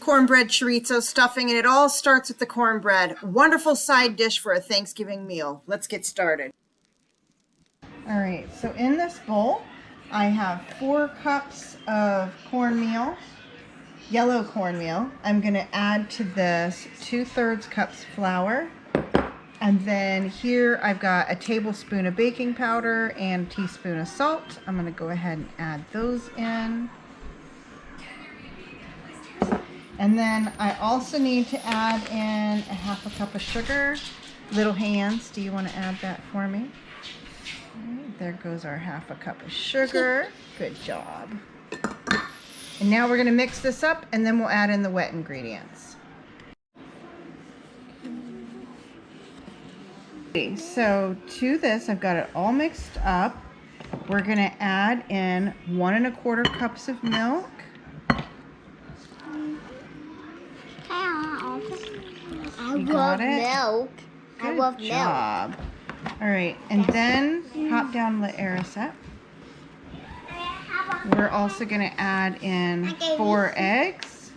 cornbread chorizo stuffing, and it all starts with the cornbread. Wonderful side dish for a Thanksgiving meal. Let's get started. All right, so in this bowl, I have 4 cups of cornmeal, yellow cornmeal. I'm going to add to this 2/3 cups flour. And then here I've got a tablespoon of baking powder and a teaspoon of salt. I'm going to go ahead and add those in. And then I also need to add in a 1/2 cup of sugar. Little hands, do you want to add that for me? Right, there goes our 1/2 cup of sugar. Good job. And now we're going to mix this up and then we'll add in the wet ingredients. Okay, so to this I've got it all mixed up. We're going to add in 1 1/4 cups of milk. I love milk. Good I love job. milk. All right, and then hop down and let Era set. We're also going to add in 4 eggs.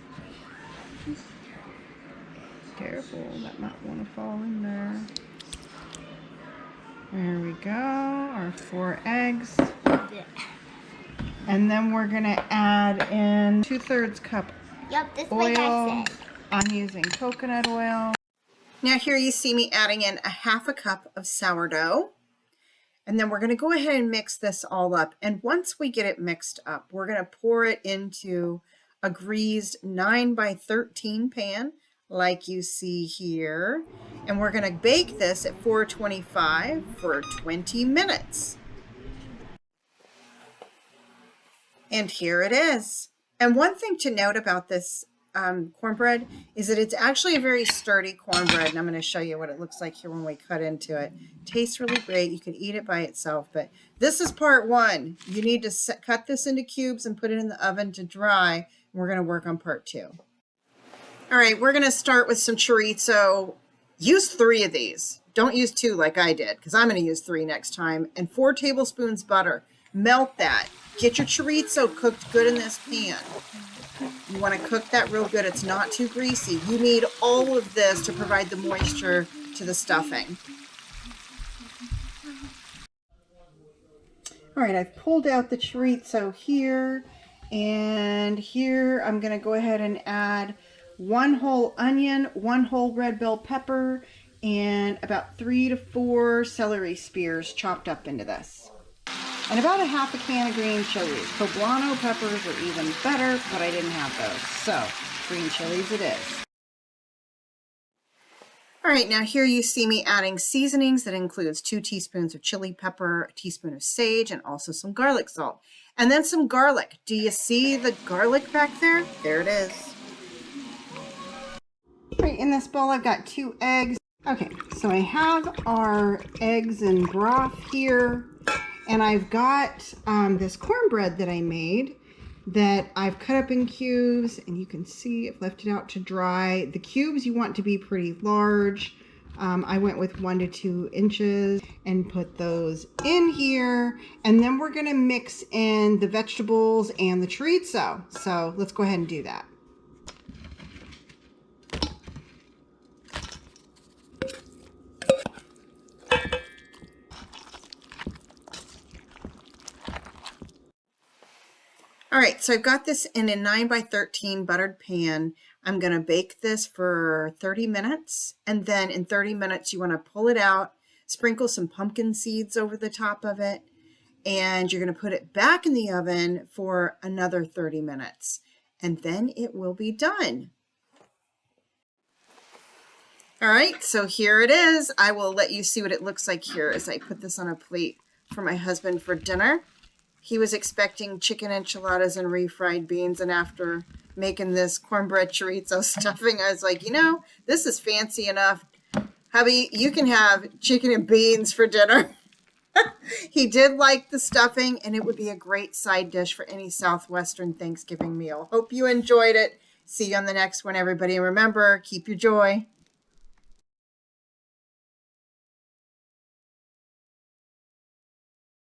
Careful, that might want to fall in there. There we go, our 4 eggs. And then we're going to add in 2/3 cup oil. I'm using coconut oil. Now here you see me adding in a 1/2 cup of sourdough. And then we're going to go ahead and mix this all up. And once we get it mixed up, we're going to pour it into a greased 9 by 13 pan like you see here. And we're going to bake this at 425 for 20 minutes. And here it is. And one thing to note about this cornbread is that it's actually a very sturdy cornbread, and I'm going to show you what it looks like here when we cut into it. Tastes really great. You can eat it by itself, but this is part 1. You need to cut this into cubes and put it in the oven to dry, and we're going to work on part 2. All right, we're going to start with some chorizo. Use 3 of these. Don't use 2 like I did, because I'm going to use 3 next time, and 4 tablespoons butter. Melt that. Get your chorizo cooked good in this pan. You want to cook that real good. It's not too greasy. You need all of this to provide the moisture to the stuffing. All right, I've pulled out the chorizo here, and here I'm going to go ahead and add 1 whole onion, 1 whole red bell pepper, and about 3 to 4 celery spears chopped up into this. And about a 1/2 can of green chilies. Poblano peppers are even better, but I didn't have those. So, green chilies it is. All right, now here you see me adding seasonings. That includes 2 teaspoons of chili pepper, a teaspoon of sage, and also some garlic salt. And then some garlic. Do you see the garlic back there? There it is. All right, in this bowl I've got 2 eggs. Okay, so I have our eggs and broth here. And I've got this cornbread that I made that I've cut up in cubes, and you can see I've left it out to dry. The cubes you want to be pretty large. I went with 1 to 2 inches and put those in here. And then we're gonna mix in the vegetables and the chorizo. So let's go ahead and do that. All right, so I've got this in a 9 by 13 buttered pan. I'm going to bake this for 30 minutes, and then in 30 minutes you want to pull it out, sprinkle some pumpkin seeds over the top of it, and you're going to put it back in the oven for another 30 minutes, and then it will be done. All right, so here it is. I will let you see what it looks like here as I put this on a plate for my husband for dinner. He was expecting chicken enchiladas and refried beans, and after making this cornbread chorizo stuffing, I was like, you know, this is fancy enough. Hubby, you can have chicken and beans for dinner. He did like the stuffing, and it would be a great side dish for any southwestern Thanksgiving meal. Hope you enjoyed it. See you on the next one, everybody. And remember, keep your joy.